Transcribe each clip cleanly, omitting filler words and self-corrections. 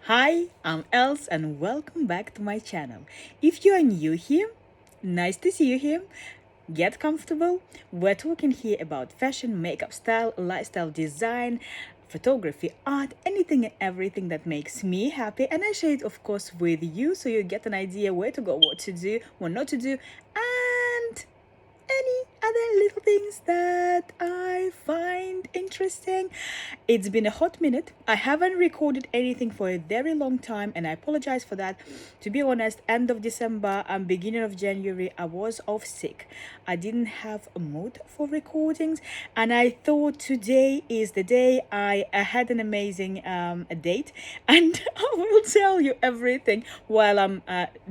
Hi, I'm Els and welcome back to my channel. If you are new here, nice to see you here. Get comfortable. We're talking here about fashion, makeup style, lifestyle design, photography, art, anything and everything that makes me happy. And I share it, of course, with you so you get an idea where to go, what to do, what not to do, and any other little things that I find interesting. It's been a hot minute. I haven't recorded anything for a very long time, and I apologize for that. To be honest, end of December and beginning of January, I was off sick. I didn't have a mood for recordings, and I thought today is the day. I had an amazing date, and I will tell you everything while I'm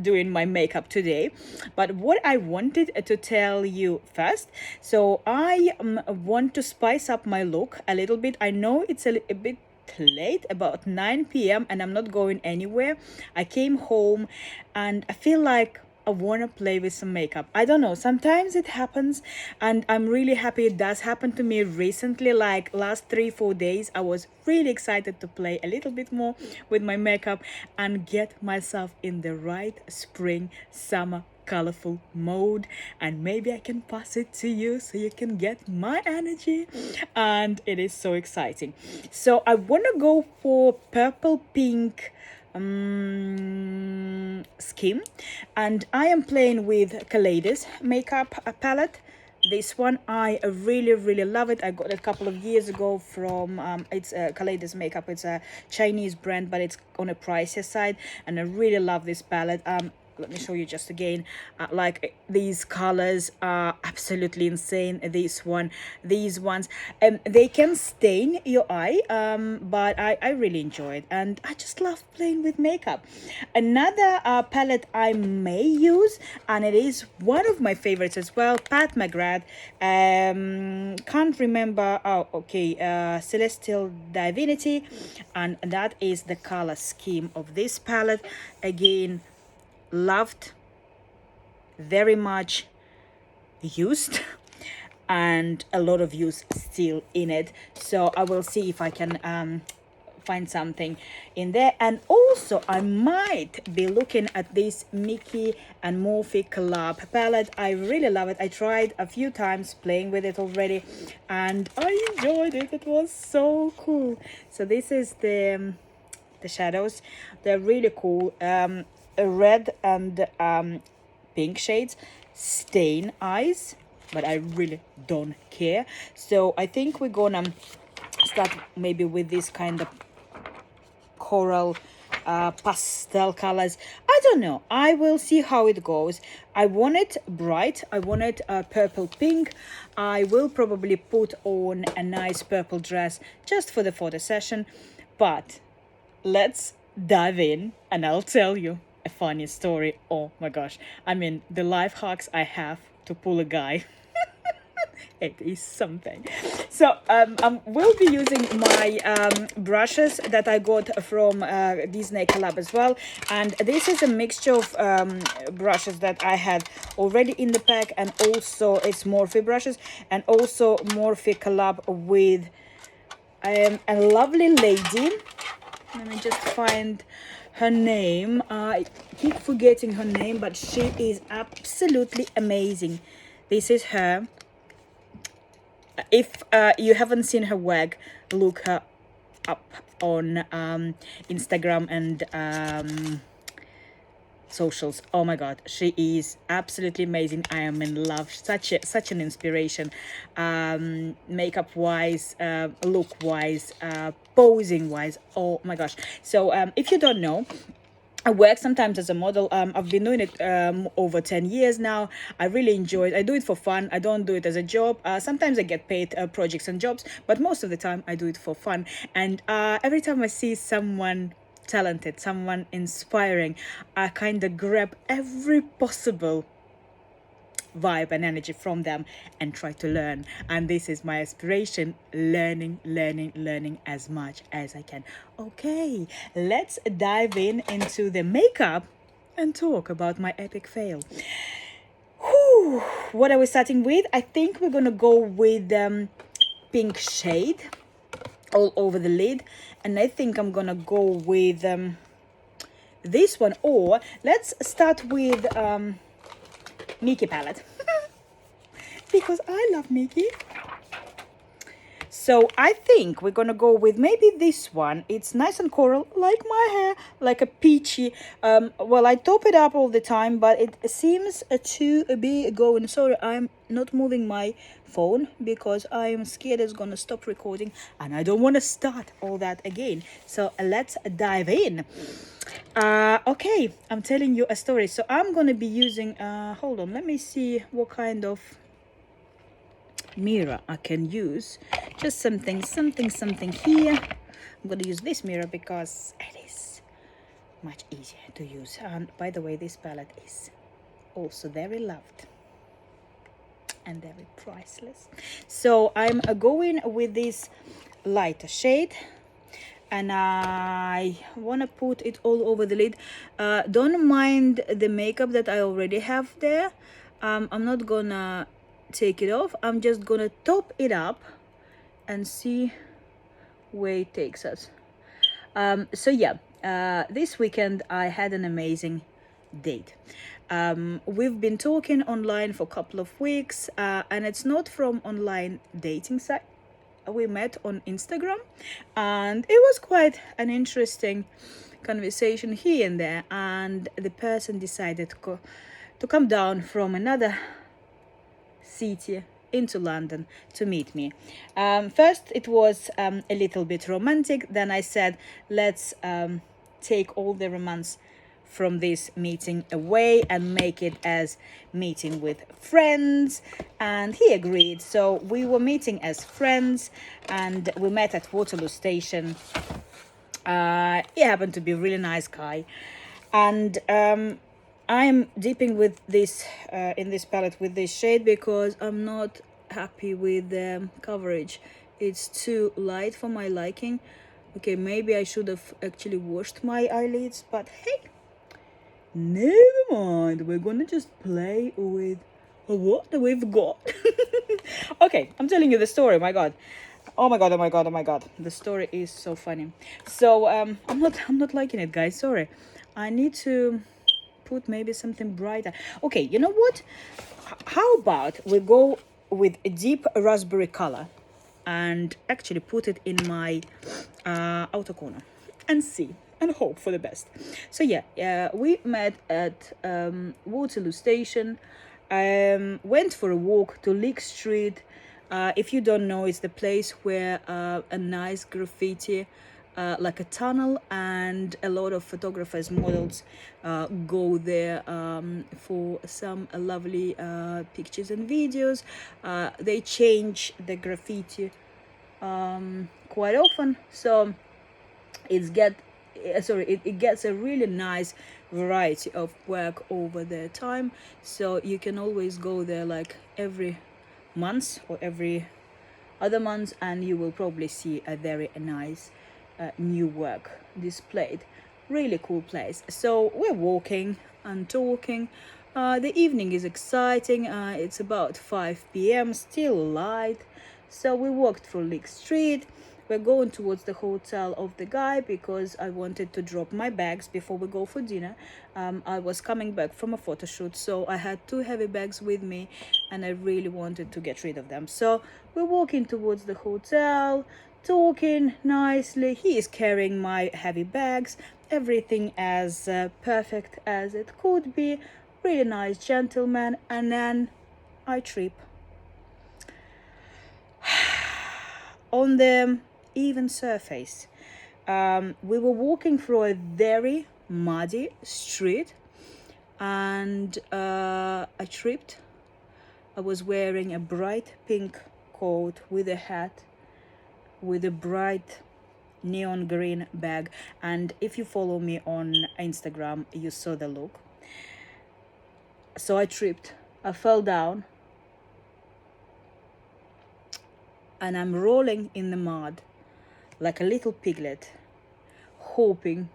doing my makeup today. But what I wanted to tell you first, so I want to spice up my look a little bit. I know it's a bit late, about 9 p.m., and I'm not going anywhere. I came home and I feel like I want to play with some makeup. I don't know, sometimes it happens, and I'm really happy it does happen to me recently. Like last 3-4 days, I was really excited to play a little bit more with my makeup and get myself in the right spring summer colorful mode, and maybe I can pass it to you so you can get my energy, and it is so exciting. So I want to go for purple pink skin, and I am playing with Kaleidos makeup palette. This one I really love it. I got it a couple of years ago from it's Kaleidos makeup. It's a Chinese brand, but it's on a pricier side, and I really love this palette. Let me show you just again. Like these colors are absolutely insane. These ones, they can stain your eye, but I really enjoy it, and I just love playing with makeup. Another palette I may use, and it is one of my favorites as well, Pat McGrath. Can't remember. Oh, okay. Celestial Divinity, and that is the color scheme of this palette. Again, loved, very much used, and a lot of use still in it. So I will see if I can find something in there. And also I might be looking at this Mickey and Morphe collab palette. I really love it. I tried a few times playing with it already, and I enjoyed it. It was so cool. So this is the shadows. They're really cool. Red and pink shades, stain eyes, but I really don't care. So I think we're gonna start maybe with this kind of coral pastel colors. I don't know, I will see how it goes. I want it bright. I want it purple pink. I will probably put on a nice purple dress just for the photo session, but let's dive in and I'll tell you a funny story. Oh my gosh. I mean, the life hacks I have to pull a guy. It is something. So I will be using my brushes that I got from Disney collab as well. And this is a mixture of brushes that I had already in the pack, and also it's Morphe brushes, and also Morphe collab with a lovely lady. Let me just find her name. I keep forgetting her name, but she is absolutely amazing. This is her. If you haven't seen her work, look her up on Instagram and socials. Oh my god, she is absolutely amazing. I am in love. Such an inspiration, makeup wise, look wise, posing wise. Oh my gosh. So if you don't know, I work sometimes as a model. I've been doing it over 10 years now. I really enjoy it. I do it for fun. I don't do it as a job. Sometimes I get paid projects and jobs, but most of the time I do it for fun. And every time I see someone talented, someone inspiring, I kind of grab every possible vibe and energy from them and try to learn. And this is my aspiration: learning as much as I can. Okay, let's dive into the makeup and talk about my epic fail. Whew, what are we starting with? I think we're gonna go with pink shade all over the lid, and I think I'm gonna go with this one, or let's start with Mickey palette because I love Mickey. So I think we're gonna go with maybe this one. It's nice and coral, like my hair, like a peachy. Well, I top it up all the time, but it seems to be going. Sorry, I'm not moving my phone because I am scared it's gonna stop recording, and I don't want to start all that again. So let's dive in. Okay, I'm telling you a story. So I'm gonna be using. Hold on, let me see what kind of mirror I can use. Just something here. I'm gonna use this mirror because it is much easier to use. And by the way, this palette is also very loved and very priceless. So I'm going with this lighter shade, and I want to put it all over the lid. Don't mind the makeup that I already have there. I'm not gonna take it off. I'm just gonna top it up and see where it takes us. So yeah, this weekend I had an amazing date. We've been talking online for a couple of weeks, and it's not from online dating site. We met on Instagram, and it was quite an interesting conversation here and there, and the person decided to come down from another city into London to meet me. First it was a little bit romantic, then I said let's take all the romance from this meeting away and make it as meeting with friends, and he agreed. So we were meeting as friends, and we met at Waterloo Station. He happened to be a really nice guy, and I'm dipping with this in this palette with this shade because I'm not happy with the coverage. It's too light for my liking. Okay, maybe I should have actually washed my eyelids, but hey, never mind. We're gonna just play with what we've got. Okay, I'm telling you the story. My God. Oh my god, oh my god, oh my god. The story is so funny. So I'm not liking it, guys. Sorry. I need to put maybe something brighter. Okay, you know what? How about we go with a deep raspberry color and actually put it in my outer corner and see and hope for the best. So yeah, we met at Waterloo Station, went for a walk to Leek Street. If you don't know, it's the place where a nice graffiti, like a tunnel, and a lot of photographers, models go there for some lovely pictures and videos. They change the graffiti quite often, so it gets a really nice variety of work over the time. So you can always go there like every month or every other month, and you will probably see a very nice new work displayed. Really cool place. So we're walking and talking. The evening is exciting. It's about 5 p.m, still light. So we walked through Leek Street. We're going towards the hotel of the guy because I wanted to drop my bags before we go for dinner. I was coming back from a photo shoot, so I had 2 heavy bags with me, and I really wanted to get rid of them. So we're walking towards the hotel, talking nicely. He is carrying my heavy bags, everything as perfect as it could be. Really nice gentleman, and then I trip on the even surface. We were walking through a very muddy street, and I tripped. I was wearing a bright pink coat with a hat, with a bright neon green bag, and if you follow me on Instagram, you saw the look. So I tripped, I fell down, and I'm rolling in the mud like a little piglet, hoping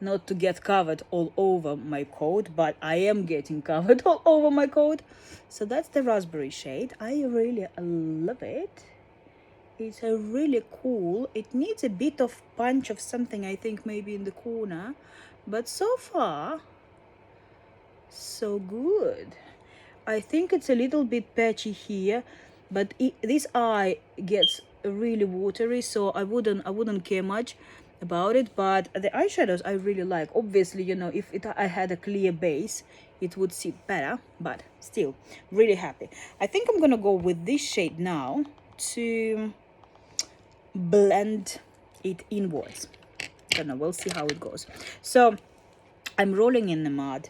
not to get covered all over my coat, but I am getting covered all over my coat. So that's the raspberry shade. I really love it. It's a really cool. It needs a bit of punch of something, I think, maybe in the corner, but so far so good. I think it's a little bit patchy here, but this eye gets really watery, so I wouldn't care much about it. But the eyeshadows I really like. Obviously, you know, if I had a clear base, it would sit better, but still really happy. I think I'm gonna go with this shade now to blend it inwards. Don't know, we'll see how it goes. So I'm rolling in the mud,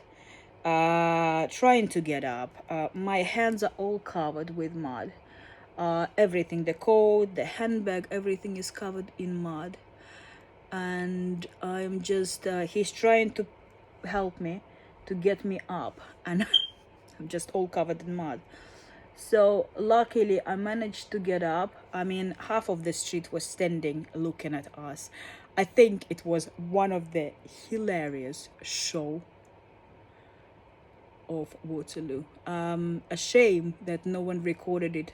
trying to get up. My hands are all covered with mud. Everything, the coat, the handbag, everything is covered in mud. And I'm just, he's trying to help me to get me up, and I'm just all covered in mud. So luckily I managed to get up. I mean, half of the street was standing looking at us. I think it was one of the hilarious show of Waterloo. A shame that no one recorded it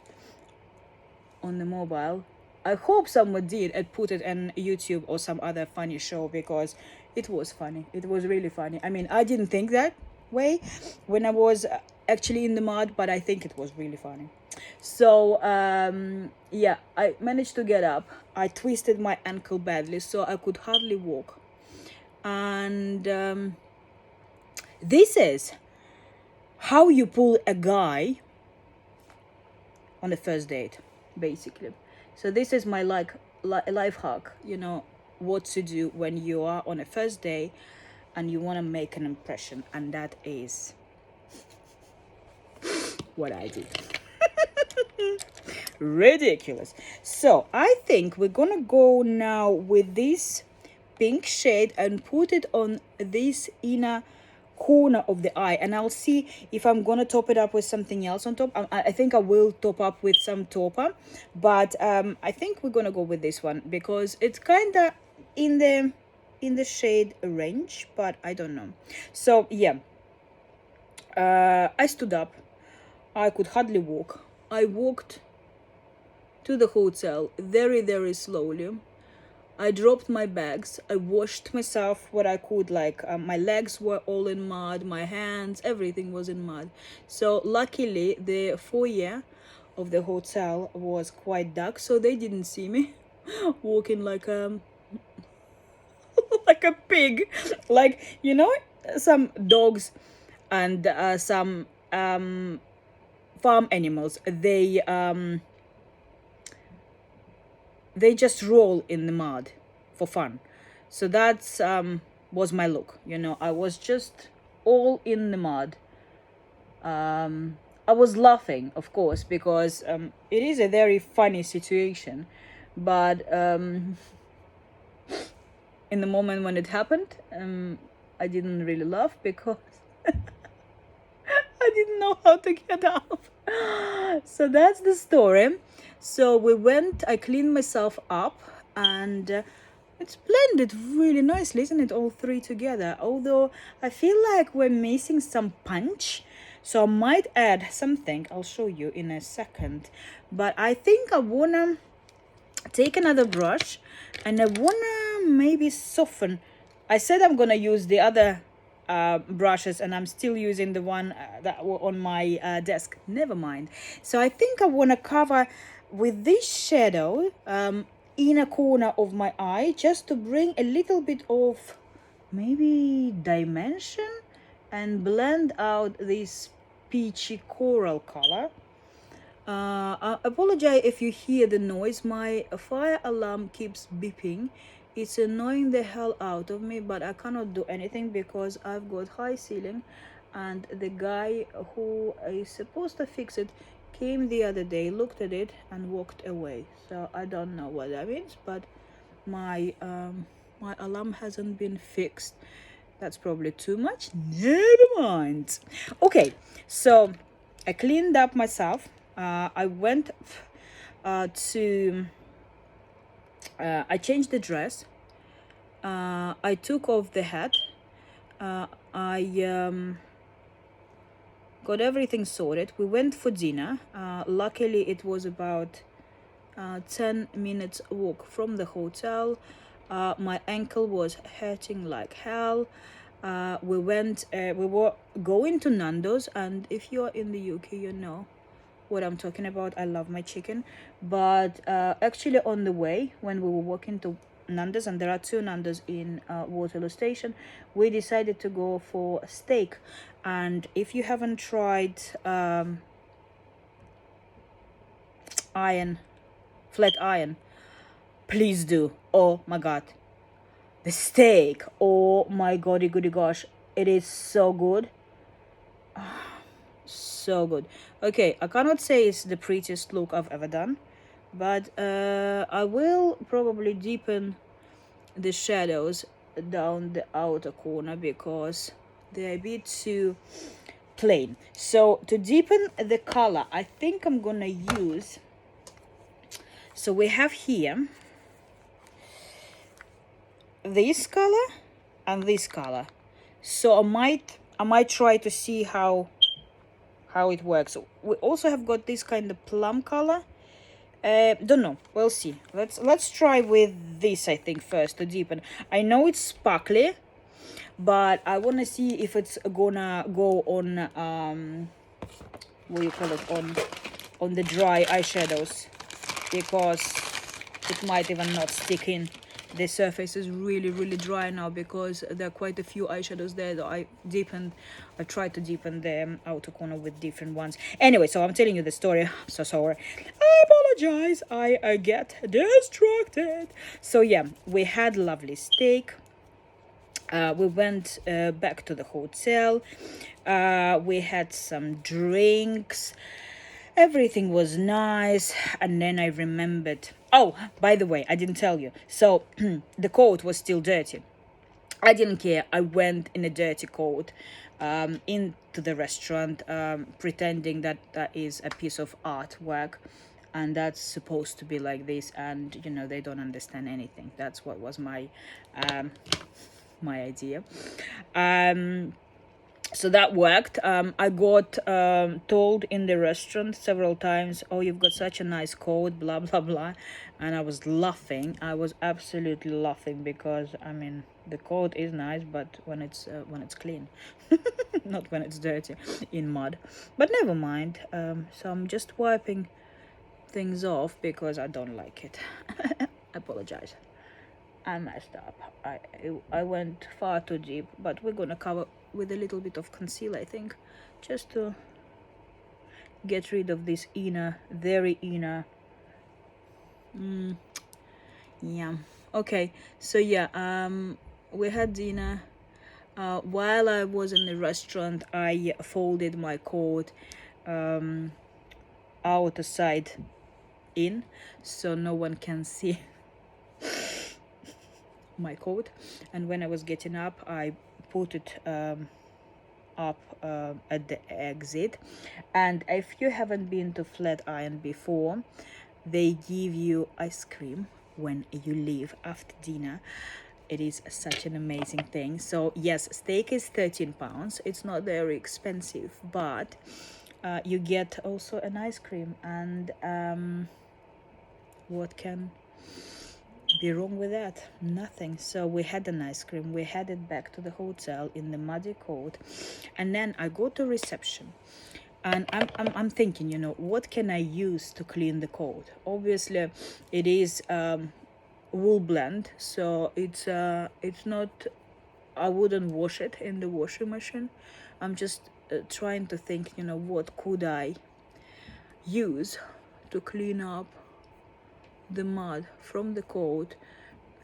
on the mobile. I hope someone did and put it on YouTube or some other funny show, because it was funny. It was really funny. I mean, I didn't think that way when I was actually in the mud, but I think it was really funny. So yeah, I managed to get up. I twisted my ankle badly, so I could hardly walk. And this is how you pull a guy on the first date, basically. So this is my life hack, you know, what to do when you are on a first day and you want to make an impression, and that is what I did. Ridiculous. So I think we're gonna go now with this pink shade and put it on this inner corner of the eye, and I'll see if I'm gonna top it up with something else on top. I think I will top up with some topper, but I think we're gonna go with this one because it's kind of in the shade range, but I don't know. So yeah, I stood up. I could hardly walk. I walked to the hotel very, very slowly. I dropped my bags. I washed myself what I could, like my legs were all in mud, my hands, everything was in mud. So luckily the foyer of the hotel was quite dark, so they didn't see me walking like like a pig, like, you know, some dogs and some farm animals, they just roll in the mud for fun. So that's was my look, you know. I was just all in the mud. I was laughing, of course, because it is a very funny situation, but in the moment when it happened, I didn't really laugh because I didn't know how to get up. So that's the story. So we went, I cleaned myself up, and it's blended really nicely, isn't it? All three together. Although I feel like we're missing some punch. So I might add something. I'll show you in a second. But I think I wanna take another brush and I wanna maybe soften. I said I'm gonna use the other brushes, and I'm still using the one that were on my desk. Never mind. So I think I want to cover with this shadow inner corner of my eye, just to bring a little bit of maybe dimension and blend out this peachy coral color. I apologize if you hear the noise. My fire alarm keeps beeping. It's annoying the hell out of me, but I cannot do anything because I've got high ceiling, and the guy who is supposed to fix it came the other day, looked at it and walked away. So I don't know what that means, but my my alarm hasn't been fixed. That's probably too much. Never mind. Okay, so I cleaned up myself. I went to I changed the dress. I took off the hat. I got everything sorted. We went for dinner. Luckily, it was about 10 minutes walk from the hotel. My ankle was hurting like hell. We were going to Nando's, and if you're in the UK, you know what I'm talking about. I love my chicken, but actually on the way when we were walking to Nando's, and there are two Nando's in Waterloo Station, we decided to go for steak. And if you haven't tried flat iron, please do. Oh my god, the steak, oh my goody goody gosh, it is so good, so good. Okay, I cannot say it's the prettiest look I've ever done, but I will probably deepen the shadows down the outer corner because they're a bit too plain. So to deepen the color, I think I'm gonna use, so we have here this color and this color. So I might try to see how it works. We also have got this kind of plum color. Don't know, we'll see. Let's try with this, I think, first to deepen. I know it's sparkly, but I want to see if it's gonna go on what do you call it, on the dry eyeshadows, because it might even not stick in. The surface is really dry now because there are quite a few eyeshadows there that I tried to deepen the outer corner with different ones. Anyway, so I'm telling you the story. I'm so sorry, I apologize, I get distracted. So yeah, we had lovely steak. We went back to the hotel. We had some drinks. Everything was nice. And then I remembered, oh, by the way, I didn't tell you. So the coat was still dirty. I didn't care. I went in a dirty coat into the restaurant, pretending that that is a piece of artwork, and that's supposed to be like this. And you know, they don't understand anything. That's what was my my idea. So that worked. I got told in the restaurant several times, oh, you've got such a nice coat, blah blah blah, and I was laughing. I was absolutely laughing because I mean the coat is nice, but when it's clean, not when it's dirty in mud. But never mind. So I'm just wiping things off because I don't like it. I apologize. I messed up. I went far too deep, but we're gonna cover with a little bit of concealer, I think, just to get rid of this very inner. Yeah. Okay. So yeah. We had dinner. While I was in the restaurant, I folded my coat outer side in, so no one can see my coat. And when I was getting up, I put it up at the exit. And if you haven't been to Flatiron before, they give you ice cream when you leave after dinner. It is such an amazing thing. So yes, steak is £13. It's not very expensive, but you get also an ice cream. And what can be wrong with that? Nothing. So we had an ice cream. We headed back to the hotel in the muddy coat, and then I go to reception, and I'm thinking, you know, what can I use to clean the coat? Obviously, it is wool blend, so it's not. I wouldn't wash it in the washing machine. I'm just trying to think, you know, what could I use to clean up the mud from the coat.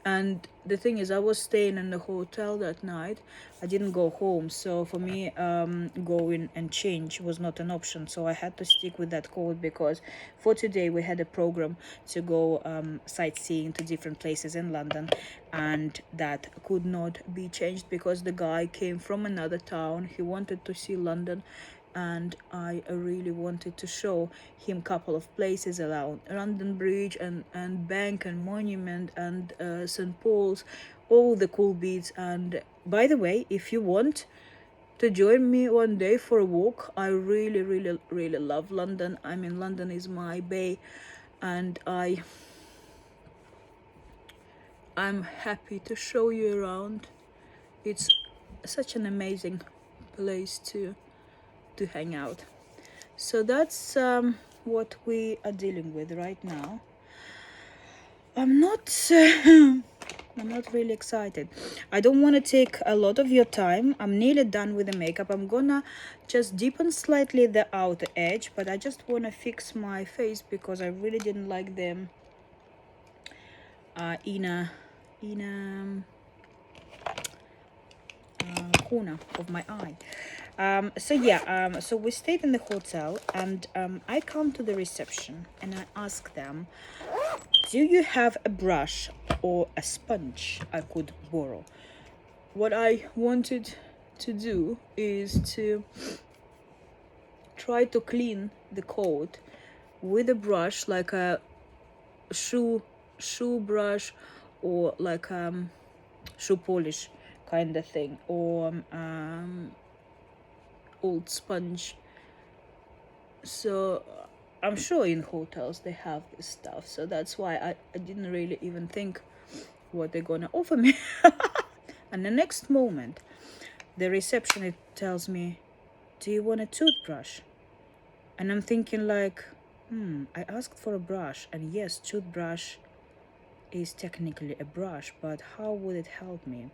And the thing is, I was staying in the hotel that night. I didn't go home, so for me going and change was not an option. So I had to stick with that coat because for today we had a program to go sightseeing to different places in London, and that could not be changed because the guy came from another town. He wanted to see London, and I really wanted to show him a couple of places around London Bridge and Bank and Monument and St. Paul's, all the cool bits. And by the way, if you want to join me one day for a walk, I really love London. I mean, London is my bay. and I'm happy to show you around. It's such an amazing place to hang out. So that's what we are dealing with right now. I'm not I'm not really excited. I don't want to take a lot of your time. I'm nearly done with the makeup. I'm gonna just deepen slightly the outer edge, but I just want to fix my face because I really didn't like the inner corner of my eye. So we stayed in the hotel, and I come to the reception and I ask them, do you have a brush or a sponge I could borrow? What I wanted to do is to try to clean the coat with a brush, like a shoe brush, or like shoe polish kind of thing, or old sponge. So I'm sure in hotels they have this stuff, so that's why I didn't really even think what they're gonna offer me. And the next moment the receptionist tells me, do you want a toothbrush? And I'm thinking like, I asked for a brush, and yes, toothbrush is technically a brush, but how would it help me?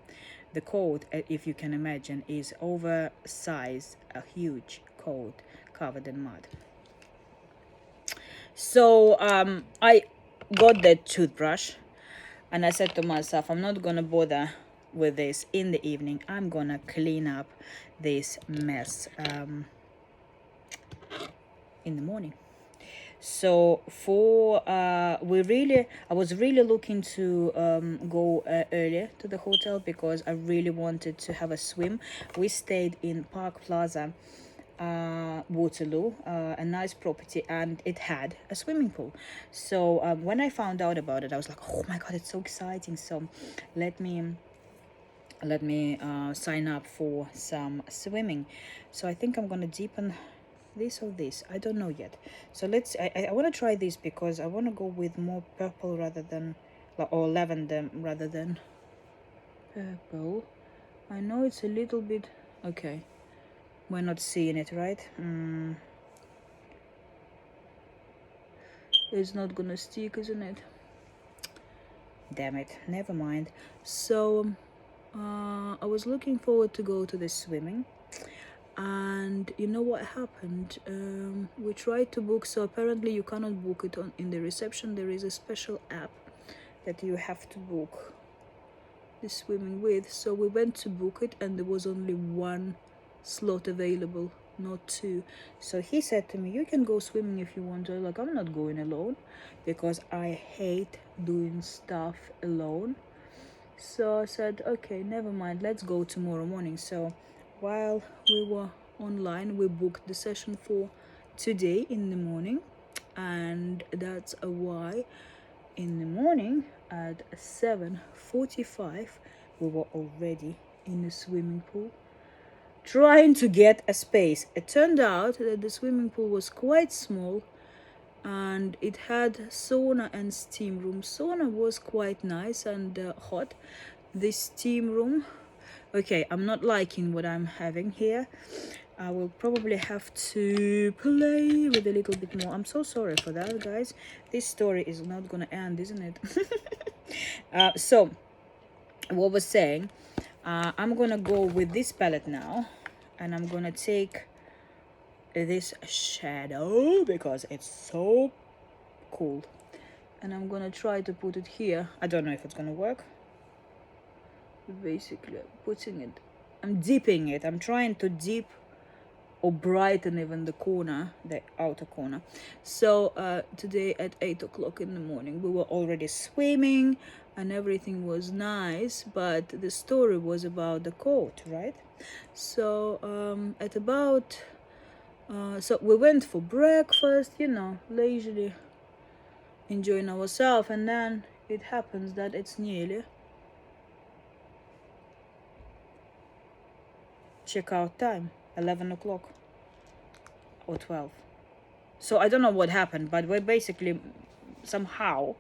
The coat, if you can imagine, is oversized, a huge coat covered in mud. So I got that toothbrush, and I said to myself, I'm not gonna bother with this in the evening. I'm gonna clean up this mess in the morning. So I was really looking to go earlier to the hotel because I really wanted to have a swim. We stayed in Park Plaza, Waterloo, a nice property, and it had a swimming pool. So when I found out about it, I was like, oh my god, it's so exciting. So let me sign up for some swimming. So I think I'm gonna deepen this or this, I don't know yet. So I want to try this because I want to go with more purple rather than, or lavender rather than purple. I know it's a little bit okay, we're not seeing it, right? It's not gonna stick, isn't it? Damn it, never mind. So I was looking forward to go to the swimming, and you know what happened? We tried to book, so apparently you cannot book it in the reception. There is a special app that you have to book the swimming with. So we went to book it, and there was only one slot available, not two. So he said to me, you can go swimming if you want to. Like, I'm not going alone because I hate doing stuff alone. So I said, okay, never mind, let's go tomorrow morning. So while we were online, we booked the session for today in the morning, and that's why in the morning at 7:45 we were already in the swimming pool trying to get a space. It turned out that the swimming pool was quite small, and it had sauna and steam room. Sauna was quite nice and hot. The steam room, okay, I'm not liking what I'm having here. I will probably have to play with a little bit more. I'm so sorry for that, guys. This story is not gonna end, isn't it? So what was saying, I'm gonna go with this palette now, and I'm gonna take this shadow because it's so cool, and I'm gonna try to put it here. I don't know if it's gonna work. Basically putting it, I'm dipping it, I'm trying to dip or brighten even the corner, the outer corner. So today at 8 o'clock in the morning we were already swimming and everything was nice, but the story was about the coat, right? So at about so we went for breakfast, you know, leisurely enjoying ourselves, and then it happens that it's nearly checkout time, 11 o'clock or 12. So I don't know what happened, but we basically somehow.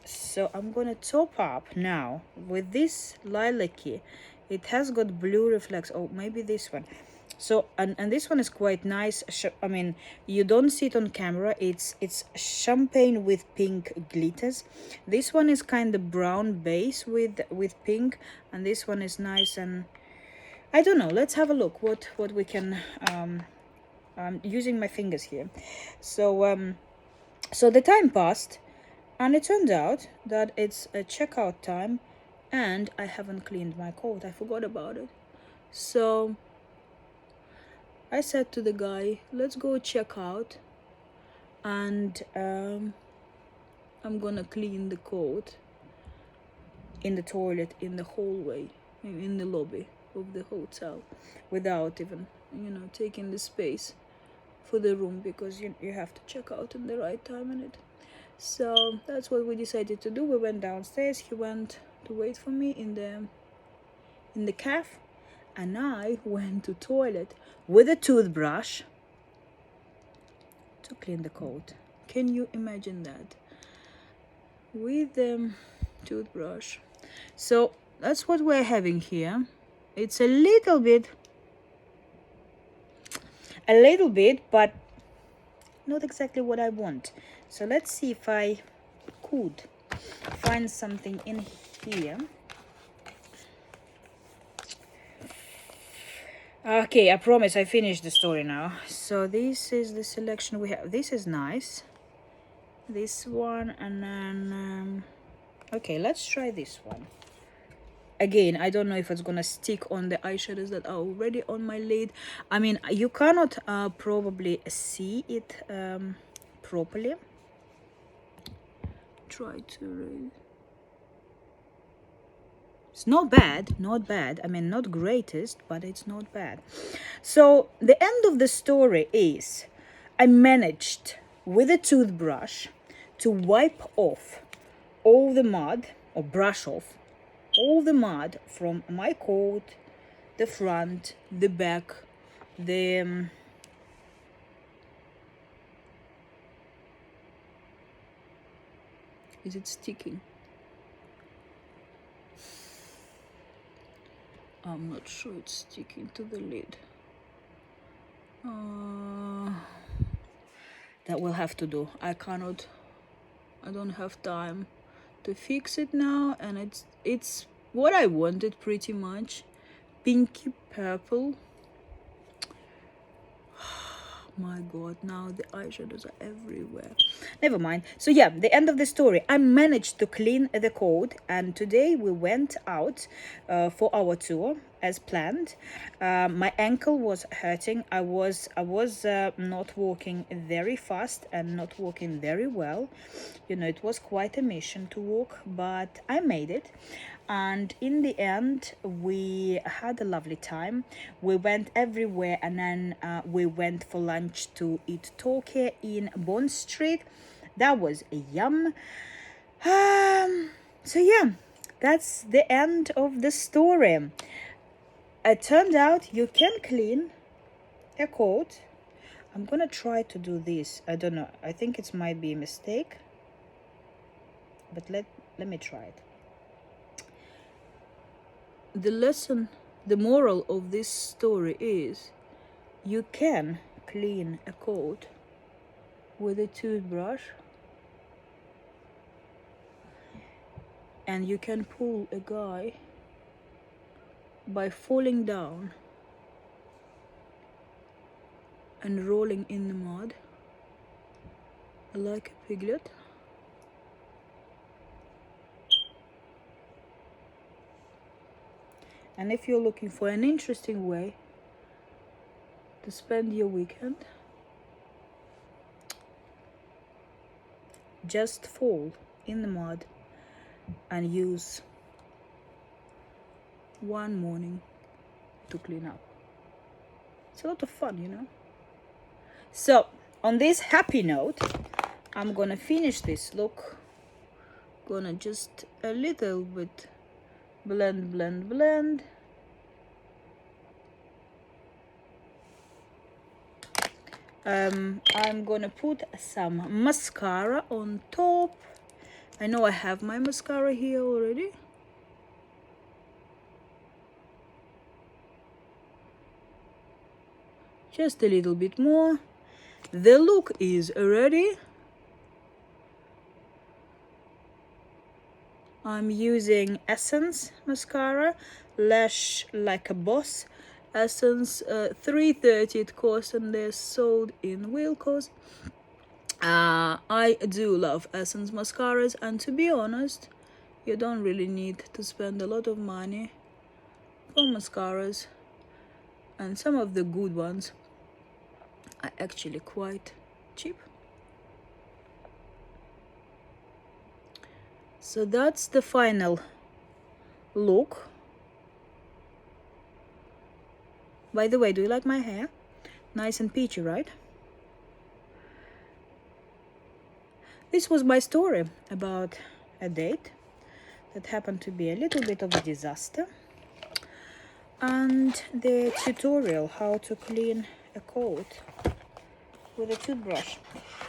So I'm gonna top up now with this lilac-y. It has got blue reflex. Oh, maybe this one. So and this one is quite nice. I mean, you don't see it on camera. It's champagne with pink glitters. This one is kind of brown base with pink, and this one is nice. And I don't know, let's have a look what we can using my fingers here. So so the time passed, and it turned out that it's a checkout time, and I haven't cleaned my coat. I forgot about it. So I said to the guy, let's go check out, and I'm gonna clean the coat in the toilet, in the hallway, in the lobby of the hotel, without even, you know, taking the space for the room, because you have to check out in the right time in it. So that's what we decided to do. We went downstairs. He went to wait for me in the cafe, and I went to toilet with a toothbrush to clean the coat. Can you imagine that? With the toothbrush. So that's what we're having here. It's a little bit, but not exactly what I want. So let's see if I could find something in here. Okay, I promise I finished the story now. So this is the selection we have. This is nice. This one, and then okay, let's try this one. Again, I don't know if it's gonna stick on the eyeshadows that are already on my lid. I mean, you cannot probably see it properly. Try to read. It's not bad, not bad. I mean, not greatest, but it's not bad. So the end of the story is I managed with a toothbrush to wipe off all the mud, or brush off all the mud from my coat, the front, the back, the is it sticking? I'm not sure it's sticking to the lid. That will have to do. I don't have time to fix it now, and it's what I wanted pretty much. Pinky purple. My god, now the eyeshadows are everywhere. Never mind. So yeah, the end of the story. I managed to clean the coat, and today we went out for our tour as planned. My ankle was hurting. I was not walking very fast and not walking very well. You know, it was quite a mission to walk, but I made it. And in the end, we had a lovely time. We went everywhere, and then we went for lunch to eat Toke in Bond Street. That was a yum. So yeah, that's the end of the story. It turned out you can clean a coat. I'm gonna try to do this. I don't know, I think it might be a mistake, but let me try it. The lesson, the moral of this story is you can clean a coat with a toothbrush, and you can pull a guy by falling down and rolling in the mud like a piglet. And if you're looking for an interesting way to spend your weekend, just fall in the mud and use one morning to clean up. It's a lot of fun, you know. So on this happy note, I'm gonna finish this look. Gonna just a little bit blend. I'm gonna put some mascara on top. I know I have my mascara here already. Just a little bit more. The look is ready. I'm using Essence mascara, Lash Like a Boss. Essence 330 it costs, and they're sold in Wilko's. I do love Essence mascaras, and to be honest, you don't really need to spend a lot of money for mascaras, and some of the good ones are actually quite cheap. So that's the final look. By the way, do you like my hair? Nice and peachy, right? This was my story about a date that happened to be a little bit of a disaster, and the tutorial how to clean a coat with a toothbrush.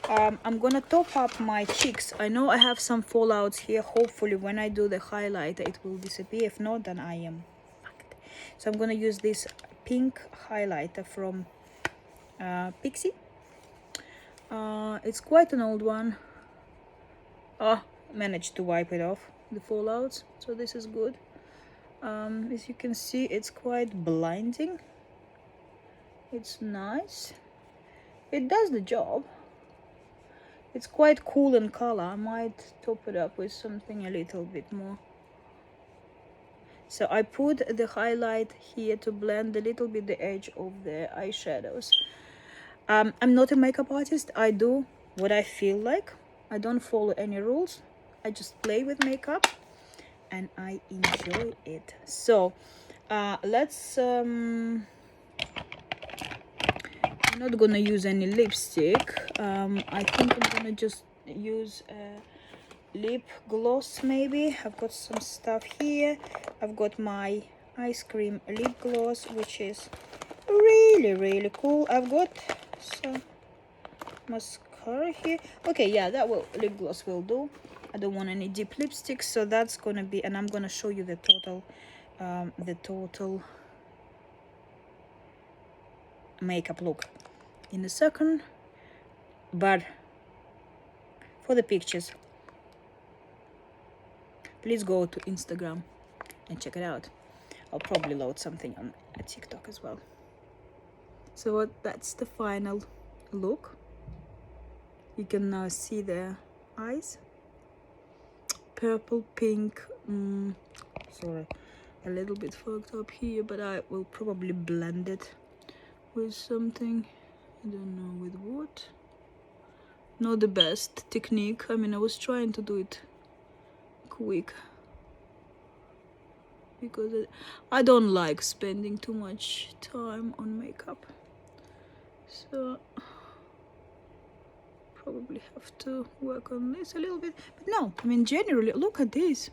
I'm gonna top up my cheeks. I know I have some fallouts here. Hopefully when I do the highlighter it will disappear. If not, then I am fucked. So I'm gonna use this pink highlighter from Pixi. It's quite an old one. Managed to wipe it off, the fallouts, so this is good. As you can see, it's quite blinding. It's nice. It does the job. It's quite cool in color. I might top it up with something a little bit more. So I put the highlight here to blend a little bit the edge of the eyeshadows. I'm not a makeup artist. I do what I feel like. I don't follow any rules. I just play with makeup and I enjoy it. So let's I'm not gonna use any lipstick. I think I'm gonna just use a lip gloss maybe. I've got some stuff here. I've got my ice cream lip gloss, which is really cool. I've got some mascara here. Okay, yeah, that lip gloss will do. I don't want any deep lipsticks, so that's gonna be, and I'm gonna show you the total makeup look in a second. But for the pictures, please go to Instagram and check it out. I'll probably load something on a TikTok as well. So that's the final look. You can now see the eyes, purple, pink. Sorry, a little bit fucked up here, but I will probably blend it with something. I don't know with what. Not the best technique. I mean, I was trying to do it quick because I don't like spending too much time on makeup, so probably have to work on this a little bit. But no, I mean, generally, look at this.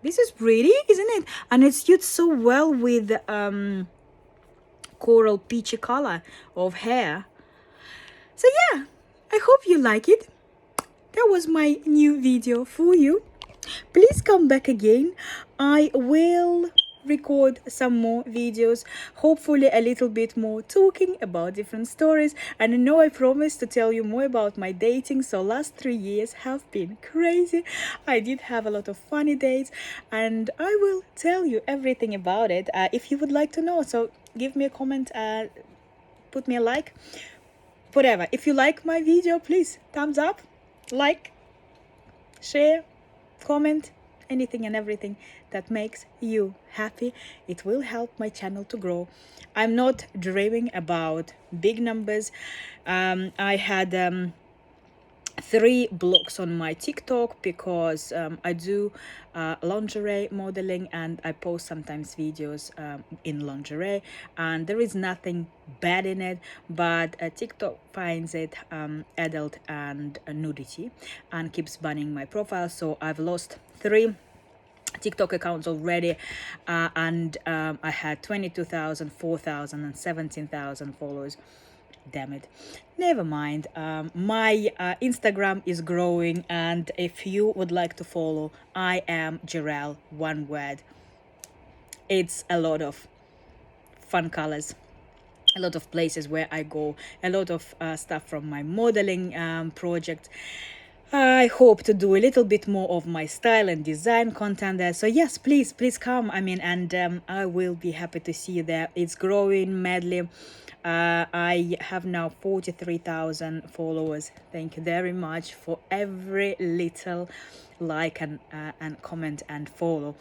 This is pretty, isn't it? And it suits so well with coral peachy color of hair. So yeah, I hope you like it. That was my new video for you. Please come back again. I will record some more videos, hopefully a little bit more talking about different stories. And I know I promised to tell you more about my dating, so last 3 years have been crazy. I did have a lot of funny dates, and I will tell you everything about it if you would like to know. So give me a comment, put me a like, whatever. If you like my video, please thumbs up, like, share, comment, anything and everything that makes you happy. It will help my channel to grow. I'm not dreaming about big numbers. I had 3 blocks on my TikTok because I do lingerie modeling, and I post sometimes videos in lingerie, and there is nothing bad in it, but TikTok finds it adult and nudity and keeps banning my profile. So I've lost 3 TikTok accounts already, and I had 22,000, 4,000, and 17,000 followers. Damn it, never mind. My Instagram is growing, and if you would like to follow, I am Jarell, one word. It's a lot of fun colors, a lot of places where I go, a lot of stuff from my modeling project. I hope to do a little bit more of my style and design content there. So yes, please come. I mean, and I will be happy to see you there. It's growing madly. I have now 43,000 followers. Thank you very much for every little like and comment and follow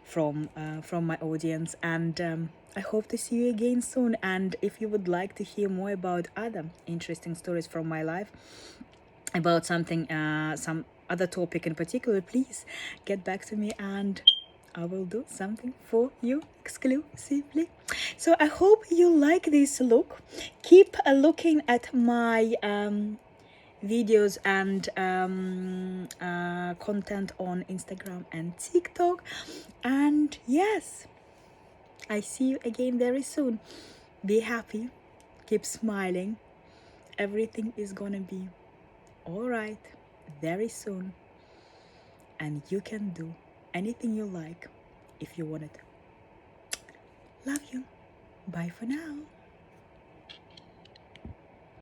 from my audience. And I hope to see you again soon. And if you would like to hear more about other interesting stories from my life, about something, some other topic in particular, please get back to me and I will do something for you exclusively. So I hope you like this look. Keep looking at my videos and content on Instagram and TikTok. And yes, I see you again very soon. Be happy, keep smiling. Everything is gonna be all right very soon, and you can do anything you like if you want it. Love you. Bye for now.